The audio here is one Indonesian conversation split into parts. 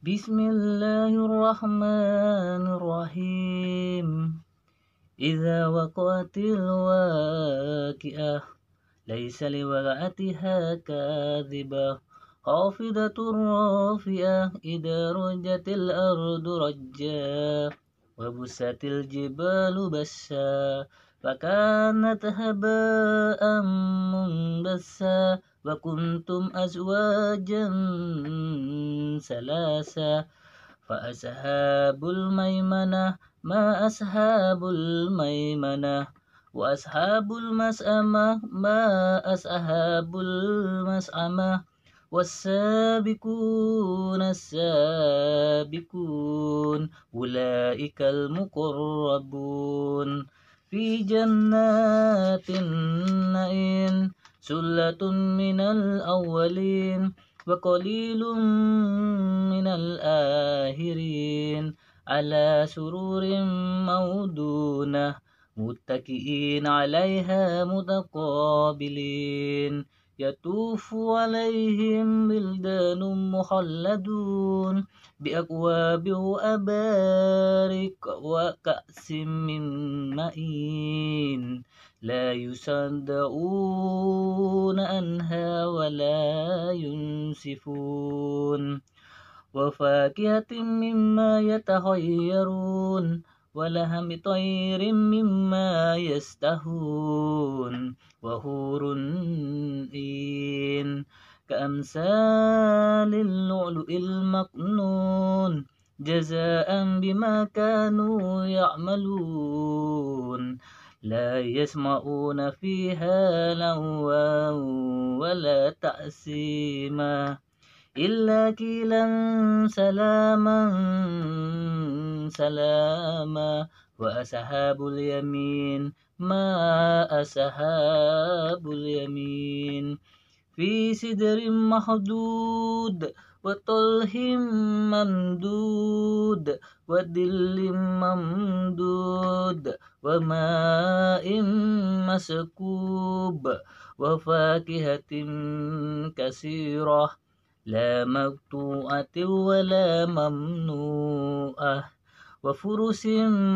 Bismillahirrahmanirrahim. Idza waqatil waqi'ah laisa liwaqa'atiha kadhibah khafidatur rafi'ah idza rujatil ardu rajja wa busatil jibalu bassa fakanat haba'an munbassa wa kuntum azwajan salasa fa ashabul maimanah ma ashabul maimanah wa ashabul mas'amah ma ashabul mas'amah والسابقون السابقون أولئك المقربون في جنات النعيم ثلة من الأولين وقليل من الآخرين على سرور موضونة متكئين عليها متقابلين يطوف عليهم بلدان مخلدون بأكواب وأبارك وكأس من معين لا يصدعون عنها ولا ينصفون وفاكهة مما يتخيرون ولحم طير مما يستهون وحور عين كأمثال اللؤلؤ المكنون جزاء بما كانوا يعملون لا يسمعون فيها لغوا ولا تأثيما إلا قيلا سلاما سلاما وأصحاب اليمين ما أصحاب اليمين في سدر مخدود وطلح ممدود وظل ممدود وماء مسكوب وفاكهة كثيرة لا مقطوعة ولا ممنوعة وفرش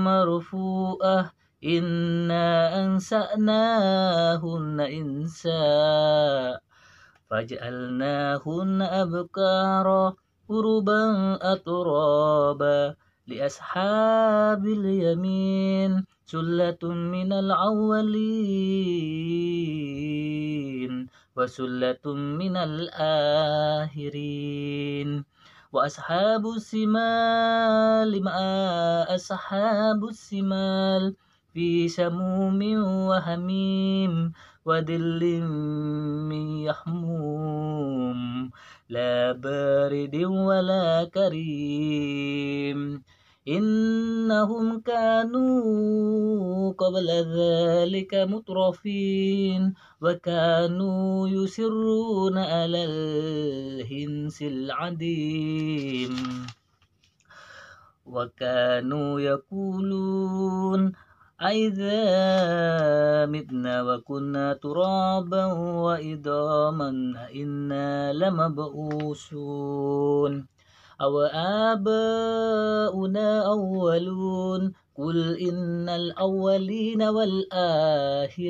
مرفوعة إنا أنشأناهن إنشاء فجعلناهن أبكارا عربا أترابا لأصحاب اليمين ثلة من الأولين وثلة من الآخرين وأصحاب الشمال ما أصحاب الشمال في سموم وحميم وظل من يحموم لا بارد ولا كريم إنهم كانوا قبل ذلك مترفين وكانوا يسرون على الهنس العظيم وكانوا يقولون أئذا متنا وكنا ترابا وعظاما أئنا لمبعوثون أو آباؤنا أولون قل إن الأولين والآخرين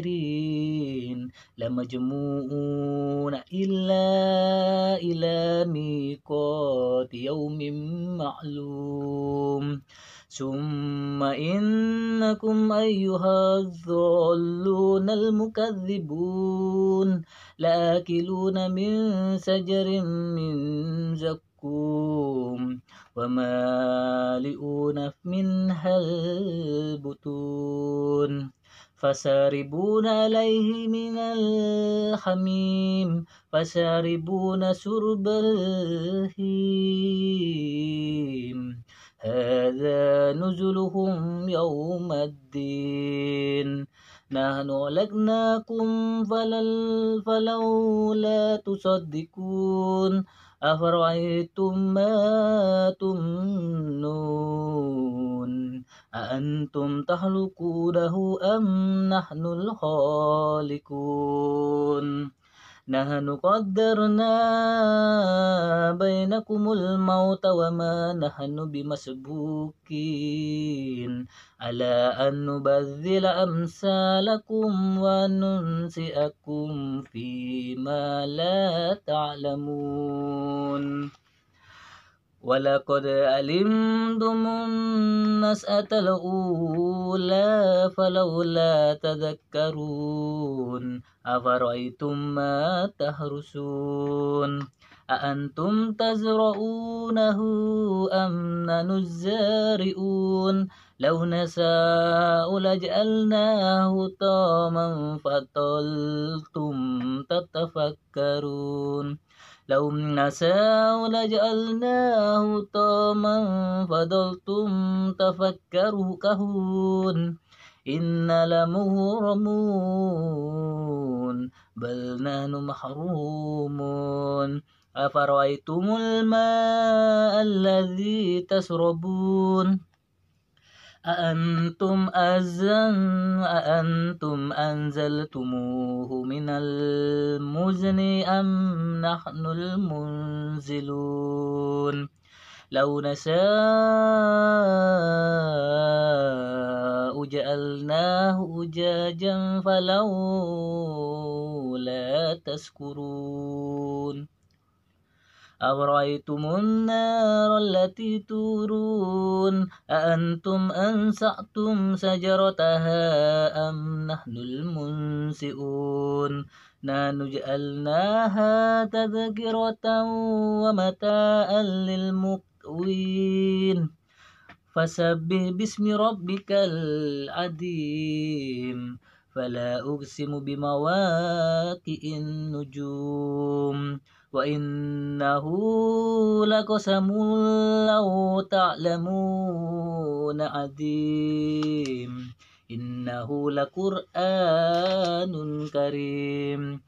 لمجموعون إلى ميقات يوم معلوم ثم إنكم أيها الضالون المكذبون لآكلون من شجر من زقوم ومالئون منها البطون فشاربون عليه من الحميم فشاربون شرب الهيم هذا نزلهم يوم الدين نحن خلقناكم فلولا تصدقون أفرأيتم ما تمنون أأنتم تخلقونه أم نحن الخالقون نحن قدرنا بينكم الموت وما نحن بمسبوقين على أن نبذل أمثالكم وننسئكم فيما لا تعلمون ولقد علمتم النشأة الأولى فلولا تذكرون أفرأيتم ما تحرثون أأنتم تزرعونه أم نحن الزارعون لو نشاء لجعلناه طاما فظلتم تتفكرون لو نشاء لجعلناه طاما فظلتم تفكرون إن لمغرمون بل نحن محرومون أفرأيتم الماء الذي تشربون أأنتم أنزلتموه من المزن أم نحن المنزلون لو نشاء جعلناه أجاجا فلولا تشكرون أفرأيتم النار التي تورون أأنتم أنشأتم شجرتها أم نحن المنشئون نحن جعلناها تذكرة ومتاعا للمقوين فسبح باسم ربك العظيم فلا أقسم بمواقع النجوم وإنه لقسم لو تعلمون عظيم إنه لقرآن كريم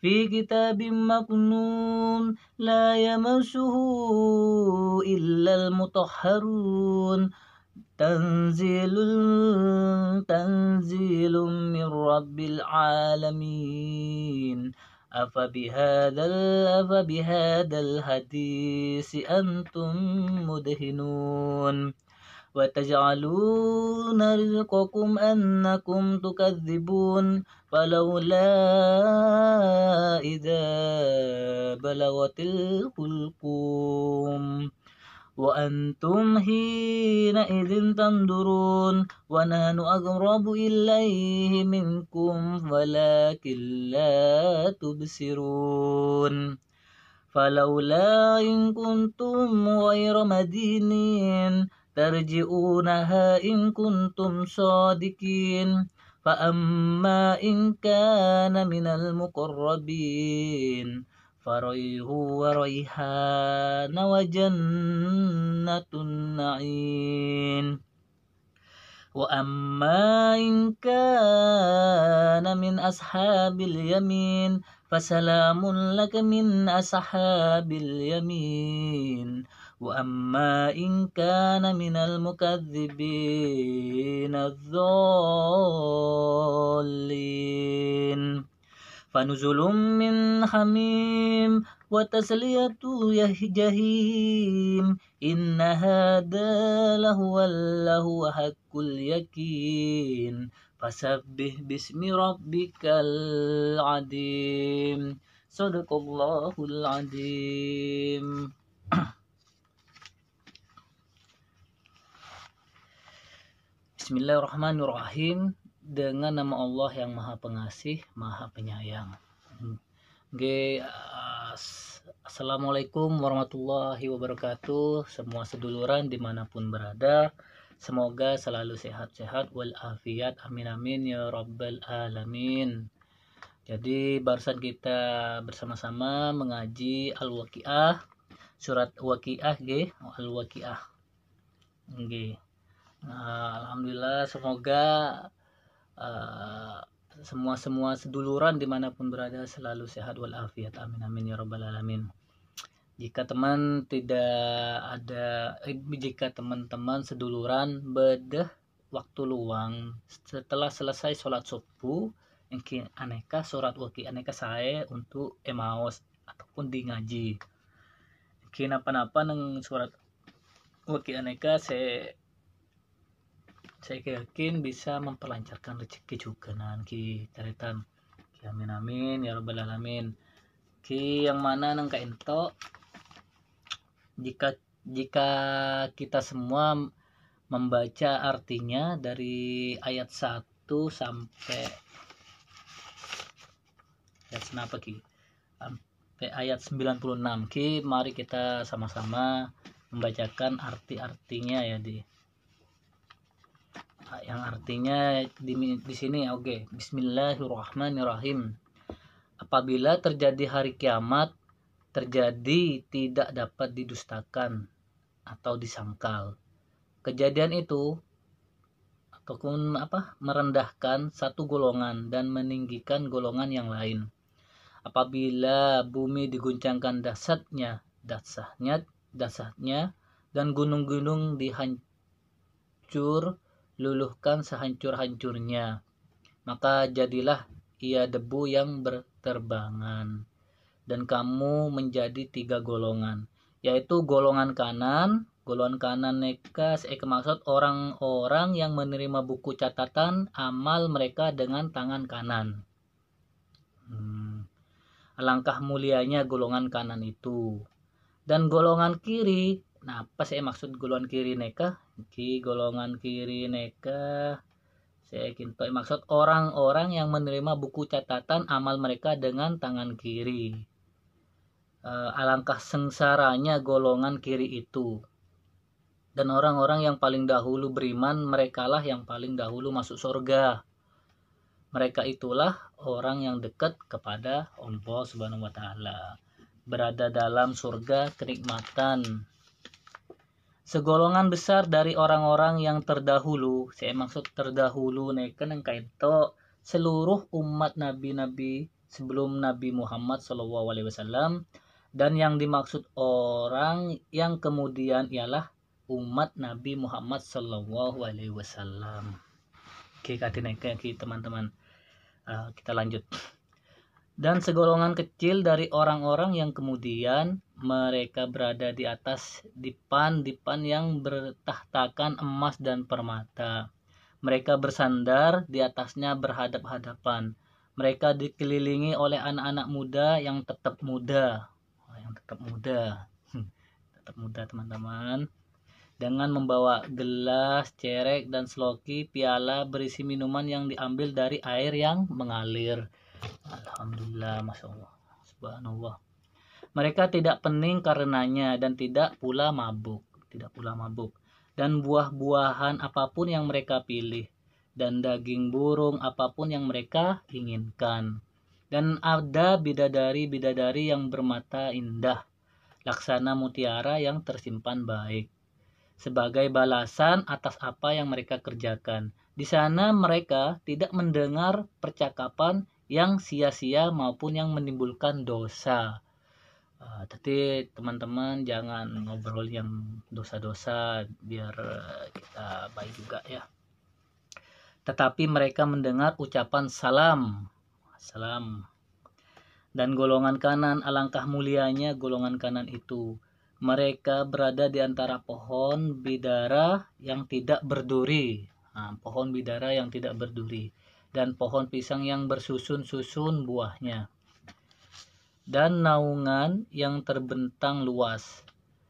في كتاب مكنون لا يمسه إلا المطهرون تنزيل من رب العالمين أفبهذا الحديث أنتم مدهنون وتجعلون رزقكم أنكم تكذبون فلولا إذا بلغت الحلقوم وأنتم حينئذ تنظرون ونحن أقرب إليه منكم ولكن لا تبصرون فلولا إن كنتم غير مدينين ترجعونها إن كنتم صادقين فأما إن كان من المقربين فريح وريحان وجنة النعيم وأما إن كان من أصحاب اليمين فسلام لك من أصحاب اليمين وأما إن كان من المكذبين الضالين فنزل من حميم وتسلية جهيم إن هذا لهو حق اليقين فسبح باسم ربك العظيم صدق الله العظيم. Bismillahirrahmanirrahim. Dengan nama Allah yang Maha Pengasih, Maha Penyayang. Assalamualaikum warahmatullahi wabarakatuh. Semua seduluran dimanapun berada, semoga selalu sehat-sehat walafiat, amin amin ya rabbal alamin. Jadi barusan kita bersama-sama mengaji Al-Waqiah, surat Waqiah Al-Waqiah. Alhamdulillah, semoga semua seduluran dimanapun berada selalu sehat walafiat, amin amin ya rabbal alamin. Jika teman-teman seduluran bedah waktu luang setelah selesai sholat subuh, mungkin aneka surat Waqiah aneka saya untuk emaos ataupun di ngaji. Kenapa-napa nang surat waki aneka saya yakin bisa memperlancarkan rezeki juga nanti caritan. Amin amin ya rabbal alamin. Yang mana nang kaento jika kita semua membaca artinya dari ayat 1 sampai ayat 96 mari kita sama-sama membacakan arti-artinya ya yang artinya di sini. Oke. Bismillahirrahmanirrahim. Apabila terjadi hari kiamat, terjadi tidak dapat didustakan atau disangkal. Kejadian itu ataupun merendahkan satu golongan dan meninggikan golongan yang lain. Apabila bumi diguncangkan dasarnya dan gunung-gunung dihancur luluhkan sehancur-hancurnya, maka jadilah ia debu yang berterbangan, dan kamu menjadi 3 golongan, yaitu golongan kanan nekas maksud orang-orang yang menerima buku catatan amal mereka dengan tangan kanan. Alangkah mulianya golongan kanan itu. Dan golongan kiri, nah apa saya maksud golongan kiri neka? Golongan kiri neka saya maksud orang-orang yang menerima buku catatan amal mereka dengan tangan kiri. Alangkah sengsaranya golongan kiri itu. Dan orang-orang yang paling dahulu beriman, merekalah yang paling dahulu masuk surga. Mereka itulah orang yang dekat kepada Allah Subhanahu wa taala, berada dalam surga kenikmatan. Segolongan besar dari orang-orang yang terdahulu, saya maksud terdahulu neken yang kaito seluruh umat nabi-nabi sebelum Nabi Muhammad SAW, dan yang dimaksud orang yang kemudian ialah umat Nabi Muhammad SAW. Oke, teman-teman. Kita lanjut. Dan segolongan kecil dari orang-orang yang kemudian mereka berada di atas dipan yang bertahtakan emas dan permata. Mereka bersandar di atasnya berhadap-hadapan. Mereka dikelilingi oleh anak-anak muda yang tetap muda. Tetap muda teman-teman. Dengan membawa gelas, cerek, dan seloki piala berisi minuman yang diambil dari air yang mengalir. Alhamdulillah, Masya Allah, Subhanallah. Mereka tidak pening karenanya dan tidak pula mabuk. Dan buah-buahan apapun yang mereka pilih, dan daging burung apapun yang mereka inginkan. Dan ada bidadari-bidadari yang bermata indah, laksana mutiara yang tersimpan baik, sebagai balasan atas apa yang mereka kerjakan. Di sana mereka tidak mendengar percakapan yang sia-sia maupun yang menimbulkan dosa. Tapi teman-teman jangan ngobrol yang dosa-dosa biar kita baik juga ya. Tetapi mereka mendengar ucapan salam. Dan golongan kanan, alangkah mulianya golongan kanan itu. Mereka berada di antara pohon bidara yang tidak berduri. Dan pohon pisang yang bersusun-susun buahnya, dan naungan yang terbentang luas,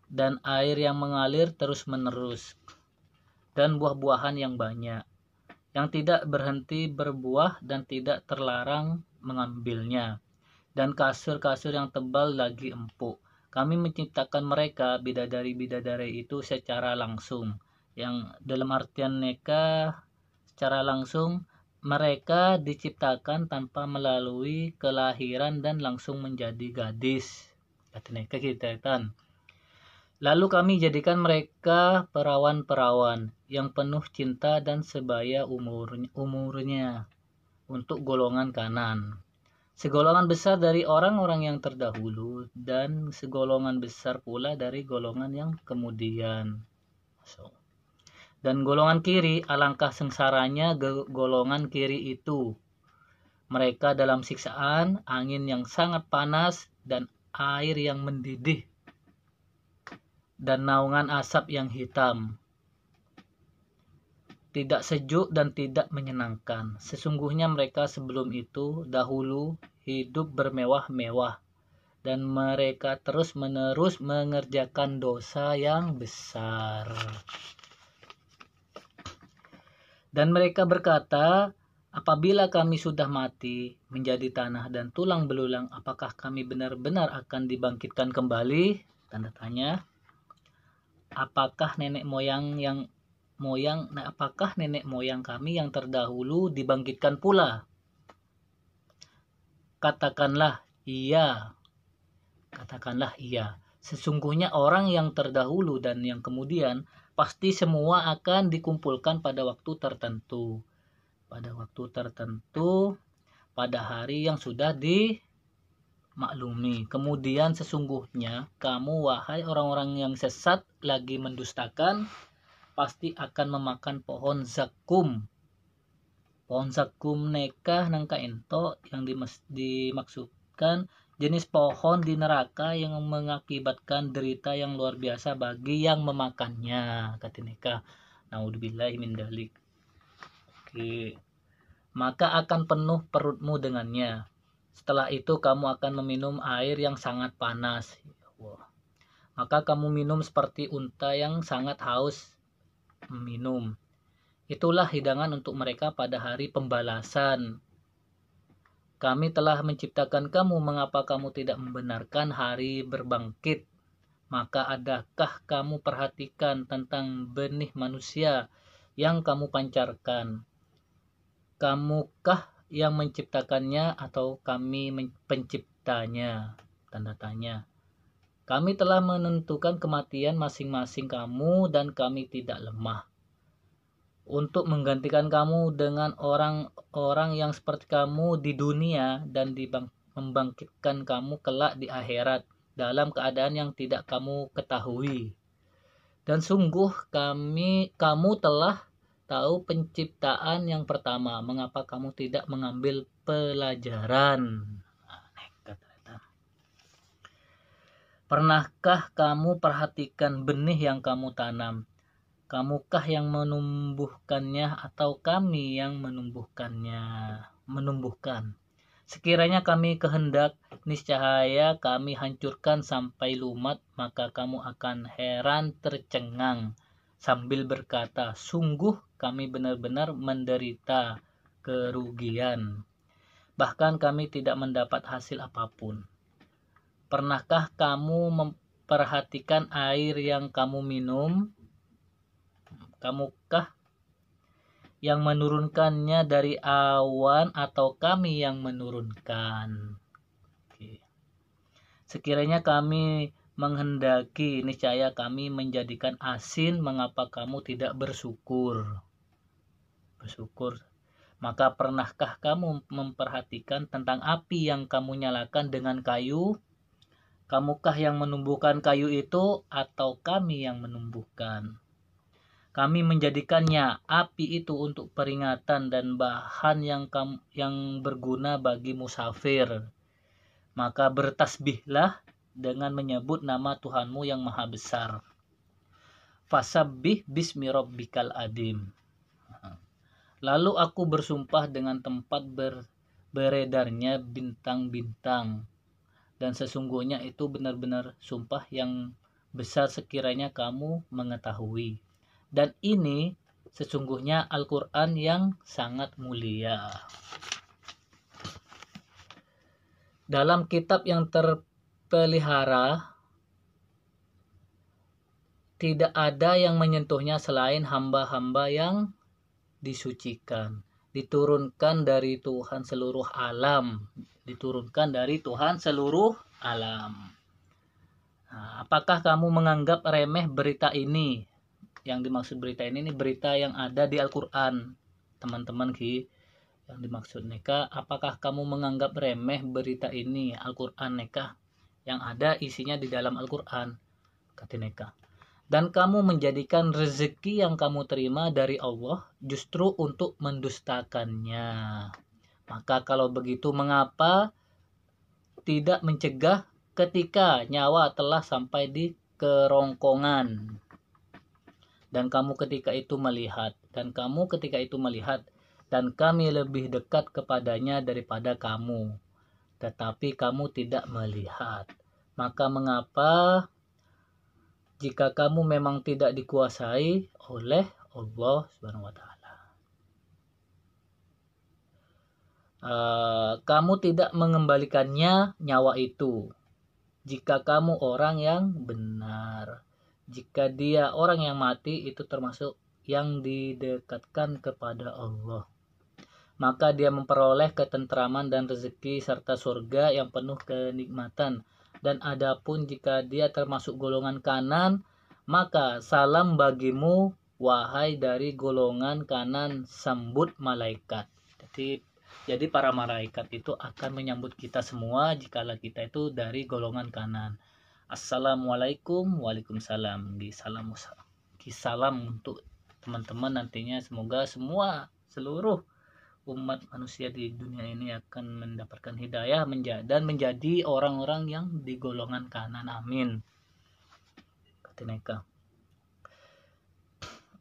dan air yang mengalir terus-menerus, dan buah-buahan yang banyak, yang tidak berhenti berbuah dan tidak terlarang mengambilnya, dan kasur-kasur yang tebal lagi empuk. Kami menciptakan mereka, bidadari-bidadari itu, secara langsung. Yang dalam artian neka secara langsung, mereka diciptakan tanpa melalui kelahiran dan langsung menjadi gadis. Lalu kami jadikan mereka perawan-perawan yang penuh cinta dan sebaya umurnya untuk golongan kanan. Segolongan besar dari orang-orang yang terdahulu dan segolongan besar pula dari golongan yang kemudian. Dan golongan kiri, alangkah sengsaranya golongan kiri itu. Mereka dalam siksaan, angin yang sangat panas, dan air yang mendidih. dan naungan asap yang hitam. Tidak sejuk dan tidak menyenangkan. Sesungguhnya mereka sebelum itu dahulu hidup bermewah-mewah, dan mereka terus-menerus mengerjakan dosa yang besar. Dan mereka berkata, apabila kami sudah mati menjadi tanah dan tulang belulang, apakah kami benar-benar akan dibangkitkan kembali? Tanda tanya. Apakah nenek moyang kami yang terdahulu dibangkitkan pula? Katakanlah iya. Sesungguhnya orang yang terdahulu dan yang kemudian pasti semua akan dikumpulkan pada waktu tertentu. Pada hari yang sudah dimaklumi. Kemudian sesungguhnya kamu, wahai orang-orang yang sesat lagi mendustakan, pasti akan memakan pohon zakum. Pohon zakum nekah nangka ento yang dimaksudkan jenis pohon di neraka yang mengakibatkan derita yang luar biasa bagi yang memakannya, kata neka. Naudzubillahi min dzalik. Oke. Maka akan penuh perutmu dengannya. Setelah itu kamu akan meminum air yang sangat panas. Maka kamu minum seperti unta yang sangat haus meminum. Itulah hidangan untuk mereka pada hari pembalasan. Kami telah menciptakan kamu, mengapa kamu tidak membenarkan hari berbangkit? Maka adakah kamu perhatikan tentang benih manusia yang kamu pancarkan? Kamukah yang menciptakannya atau kami penciptanya? Tanda tanya. Kami telah menentukan kematian masing-masing kamu dan kami tidak lemah untuk menggantikan kamu dengan orang-orang yang seperti kamu di dunia dan membangkitkan kamu kelak di akhirat dalam keadaan yang tidak kamu ketahui. Dan sungguh kamu telah tahu penciptaan yang pertama, mengapa kamu tidak mengambil pelajaran? Pernahkah kamu perhatikan benih yang kamu tanam? Kamukah yang menumbuhkannya atau kami yang menumbuhkan? Sekiranya kami kehendak, niscaya kami hancurkan sampai lumat, maka kamu akan heran tercengang sambil berkata, sungguh kami benar-benar menderita kerugian. Bahkan kami tidak mendapat hasil apapun. Pernahkah kamu memperhatikan air yang kamu minum? Kamukah yang menurunkannya dari awan atau kami yang menurunkan? Oke. Sekiranya kami menghendaki, niscaya kami menjadikan asin, mengapa kamu tidak bersyukur? Maka pernahkah kamu memperhatikan tentang api yang kamu nyalakan dengan kayu? Kamukah yang menumbuhkan kayu itu atau kami yang menumbuhkan? Kami menjadikannya api itu untuk peringatan dan bahan yang berguna bagi musafir. Maka bertasbihlah dengan menyebut nama Tuhanmu yang maha besar. Fasabbih bismi rabbikal adim. Lalu aku bersumpah dengan tempat beredarnya bintang-bintang. Dan sesungguhnya itu benar-benar sumpah yang besar sekiranya kamu mengetahui. Dan ini sesungguhnya Al-Quran yang sangat mulia. Dalam kitab yang terpelihara, tidak ada yang menyentuhnya selain hamba-hamba yang disucikan. Diturunkan dari Tuhan seluruh alam. Nah, apakah kamu menganggap remeh berita ini? Yang dimaksud berita ini berita yang ada di Al-Quran, teman-teman yang dimaksud neka, apakah kamu menganggap remeh berita ini Al-Quran neka yang ada isinya di dalam Al-Quran, kata neka, dan kamu menjadikan rezeki yang kamu terima dari Allah justru untuk mendustakannya. Maka kalau begitu mengapa tidak mencegah ketika nyawa telah sampai di kerongkongan. Dan kamu ketika itu melihat, dan kami lebih dekat kepadanya daripada kamu, tetapi kamu tidak melihat. Maka mengapa jika kamu memang tidak dikuasai oleh Allah Subhanahu wa Ta'ala, kamu tidak mengembalikannya nyawa itu jika kamu orang yang benar. Jika dia orang yang mati, itu termasuk yang didekatkan kepada Allah, maka dia memperoleh ketentraman dan rezeki serta surga yang penuh kenikmatan. Dan adapun jika dia termasuk golongan kanan, maka salam bagimu wahai dari golongan kanan, sambut malaikat. Jadi para malaikat itu akan menyambut kita semua jikalau kita itu dari golongan kanan. Assalamualaikum, waalaikumsalam. Salam untuk teman-teman nantinya, semoga seluruh umat manusia di dunia ini akan mendapatkan hidayah dan menjadi orang-orang yang di golongan kanan. Amin.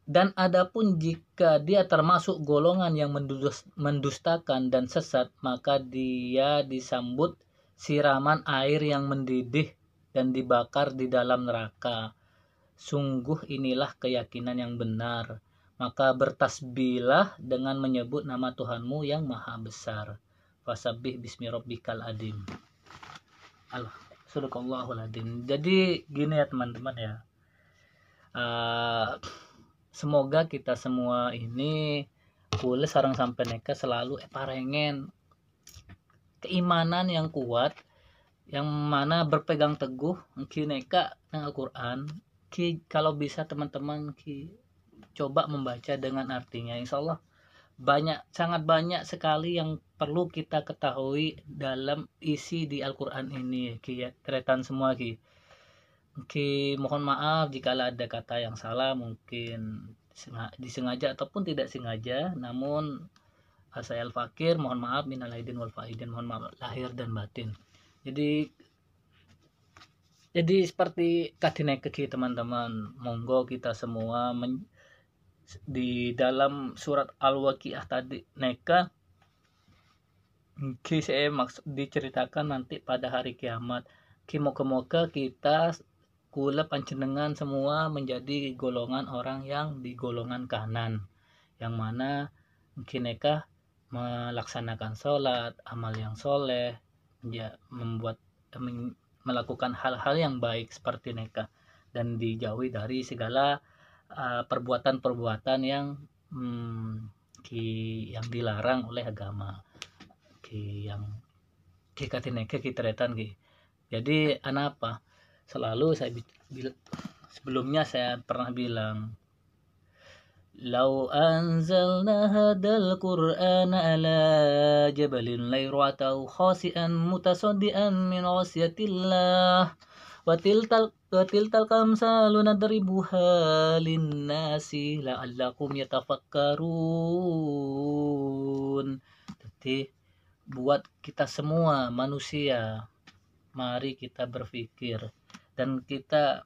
Dan adapun jika dia termasuk golongan yang mendustakan dan sesat, maka dia disambut siraman air yang mendidih dan dibakar di dalam neraka. Sungguh inilah keyakinan yang benar. Maka bertasbihlah dengan menyebut nama Tuhanmu yang maha besar. Fasabbih bismi rabbikal adim. Sadaqallahul adim. Jadi gini ya teman-teman ya. Semoga kita semua ini boleh sarang sampai neka selalu parengen keimanan yang kuat, yang mana berpegang teguh ki neka dengan Al-Quran. Kalau bisa teman-teman coba membaca dengan artinya, insya Allah sangat banyak sekali yang perlu kita ketahui dalam isi di Al-Quran ini ya tretan semua mohon maaf jika ada kata yang salah, mungkin disengaja ataupun tidak sengaja, namun saya al-fakir, mohon maaf, minal aidin wal faidin, mohon maaf lahir dan batin. Jadi seperti katineke teman-teman, monggo kita semua di dalam surat Al-Waqiah tadi neka saya maksud diceritakan nanti pada hari kiamat. Moga-moga kita kula panjenengan semua menjadi golongan orang yang di golongan kanan, yang mana mungkin mereka melaksanakan sholat, amal yang soleh, ya, melakukan hal-hal yang baik seperti mereka, dan dijauhi dari segala perbuatan-perbuatan yang dilarang oleh agama, yang katineke kitretan. Jadi apa? Selalu sebelumnya saya pernah bilang, lau anzalna hadal qur'ana ala jabalin la ra'atahu khasi'an mutasaddian min khasyatillah wa tiltal kamsalu nadribuha linnasi la'allakum yatafakkarun. Jadi buat kita semua manusia, mari kita berpikir dan kita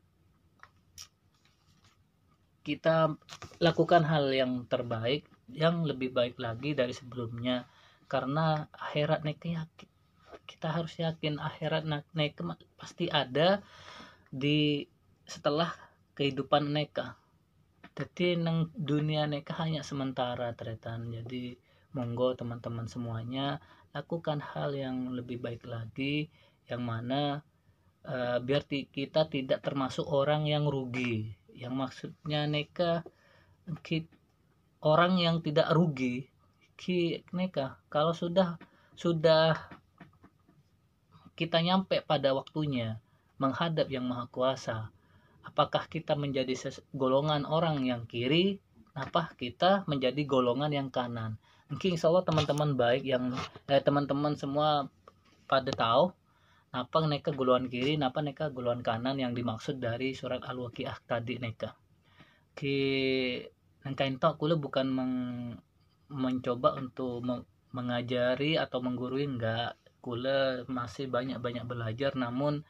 lakukan hal yang terbaik, yang lebih baik lagi dari sebelumnya, karena akhirat neka kita harus yakin akhirat neka pasti ada di setelah kehidupan neka. Jadi nang dunia neka hanya sementara tretan. Jadi monggo teman-teman semuanya lakukan hal yang lebih baik lagi, yang mana biar kita tidak termasuk orang yang rugi. Yang maksudnya neka orang yang tidak rugi neka kalau sudah kita nyampe pada waktunya menghadap yang maha kuasa, apakah kita menjadi golongan orang yang kiri, apa kita menjadi golongan yang kanan. Mungkin insya Allah teman-teman baik yang teman-teman semua pada tahu napa neka golongan kiri, napa neka golongan kanan yang dimaksud dari surat Al-Waqiah tadi neka. Nangkain tok kula bukan mencoba untuk mengajari atau menggurui, enggak. Kula masih banyak belajar, namun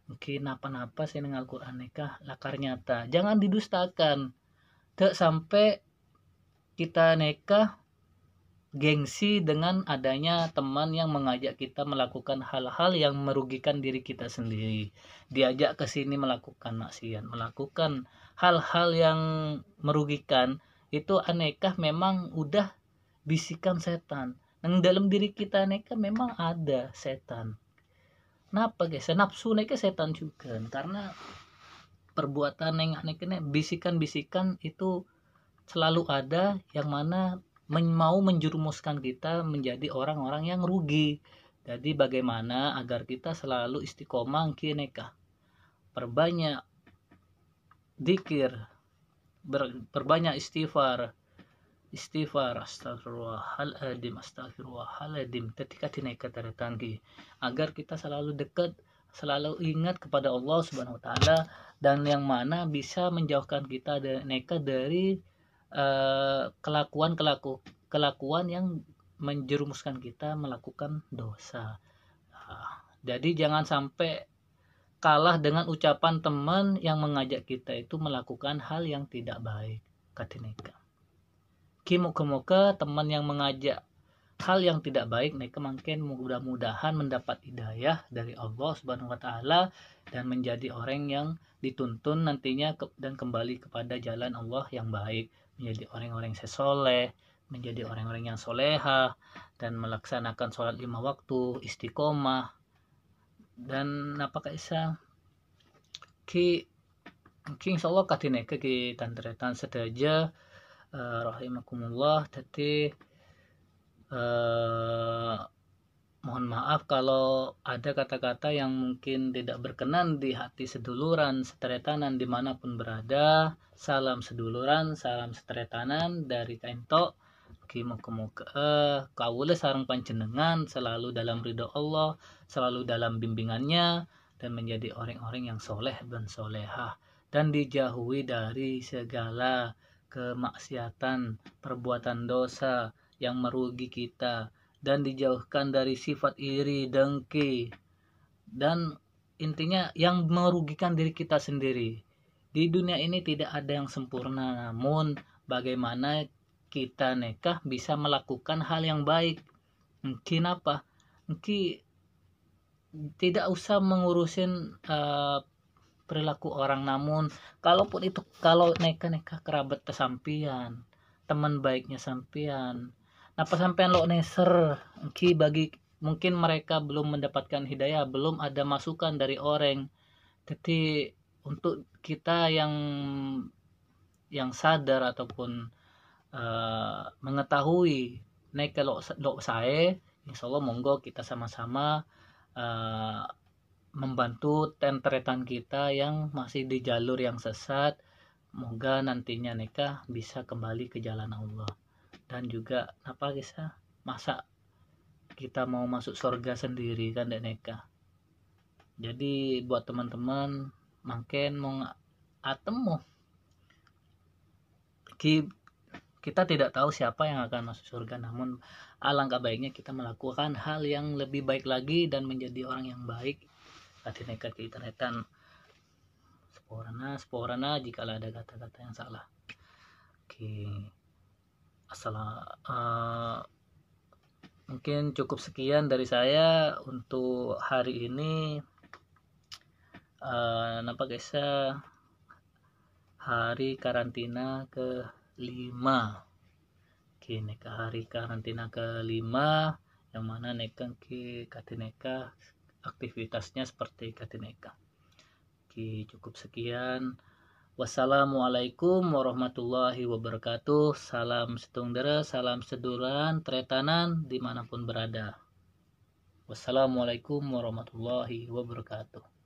mungkin apa-apa sih dengan Al-Quran nikah lakar nyata, jangan didustakan. Tak sampai kita nikah gengsi dengan adanya teman yang mengajak kita melakukan hal-hal yang merugikan diri kita sendiri, diajak ke sini melakukan maksiat, melakukan hal-hal yang merugikan. Itu anekah memang udah bisikan setan yang dalam diri kita. Anekah memang ada setan. Kenapa guys? Nafsu anekah setan juga, karena perbuatan yang anekah bisikan-bisikan itu selalu ada yang mana mau menjerumuskan kita menjadi orang-orang yang rugi. Jadi bagaimana agar kita selalu istiqomah kineka, perbanyak zikir, perbanyak istighfar, astagfirullahaladzim ketika tineka tertanggi, agar kita selalu dekat, selalu ingat kepada Allah Subhanahu wa taala, dan yang mana bisa menjauhkan kita dari kelakuan yang menjerumuskan kita melakukan dosa. Jadi jangan sampai kalah dengan ucapan teman yang mengajak kita itu melakukan hal yang tidak baik. Katineka, Moga-moga teman yang mengajak hal yang tidak baik mereka makin mudah-mudahan mendapat hidayah dari Allah Subhanahu wa taala dan menjadi orang yang dituntun nantinya dan kembali kepada jalan Allah yang baik, menjadi orang-orang yang soleh, menjadi orang-orang yang soleha, dan melaksanakan sholat 5 waktu, istiqomah. Dan apakah isa mungkin insyaallah katineka ki tantretan sedaja rahimakumullah. Jadi mohon maaf kalau ada kata-kata yang mungkin tidak berkenan di hati seduluran seteretanan dimanapun berada. Salam seduluran, salam seteretanan dari Kainto. Moga-moga kaula sareng panjenengan selalu dalam ridho Allah, selalu dalam bimbingannya, dan menjadi orang-orang yang soleh dan solehah, dan dijauhi dari segala kemaksiatan, perbuatan dosa yang merugi kita, dan dijauhkan dari sifat iri, dengki, dan intinya yang merugikan diri kita sendiri. Di dunia ini tidak ada yang sempurna, namun bagaimana kita nekah bisa melakukan hal yang baik. Mungkin apa? Mungkin tidak usah mengurusin perilaku orang, namun kalaupun itu kalau nekah kerabat kesampian, teman baiknya sampian, napa sampean lo neser ki bagi mungkin mereka belum mendapatkan hidayah, belum ada masukan dari orang. Jadi untuk kita yang sadar ataupun mengetahui naik kalau saya, insyaallah monggo kita sama-sama membantu tenteretan kita yang masih di jalur yang sesat. Moga nantinya mereka bisa kembali ke jalan Allah. Dan juga apa kisah, masa kita mau masuk surga sendiri kan dan neka. Jadi buat teman-teman makin mau atemu kita tidak tahu siapa yang akan masuk surga, namun alangkah baiknya kita melakukan hal yang lebih baik lagi dan menjadi orang yang baik. Katineka kita netan sporana jika ada kata-kata yang salah. Mungkin cukup sekian dari saya untuk hari ini. Nampak guys, hari karantina ke-5. Kini ke hari karantina ke-5 yang mana nekang ki katineka aktivitasnya seperti katineka. Cukup sekian. Wassalamualaikum warahmatullahi wabarakatuh. Salam setungdera, salam seduluran, tretanan dimanapun berada. Wassalamualaikum warahmatullahi wabarakatuh.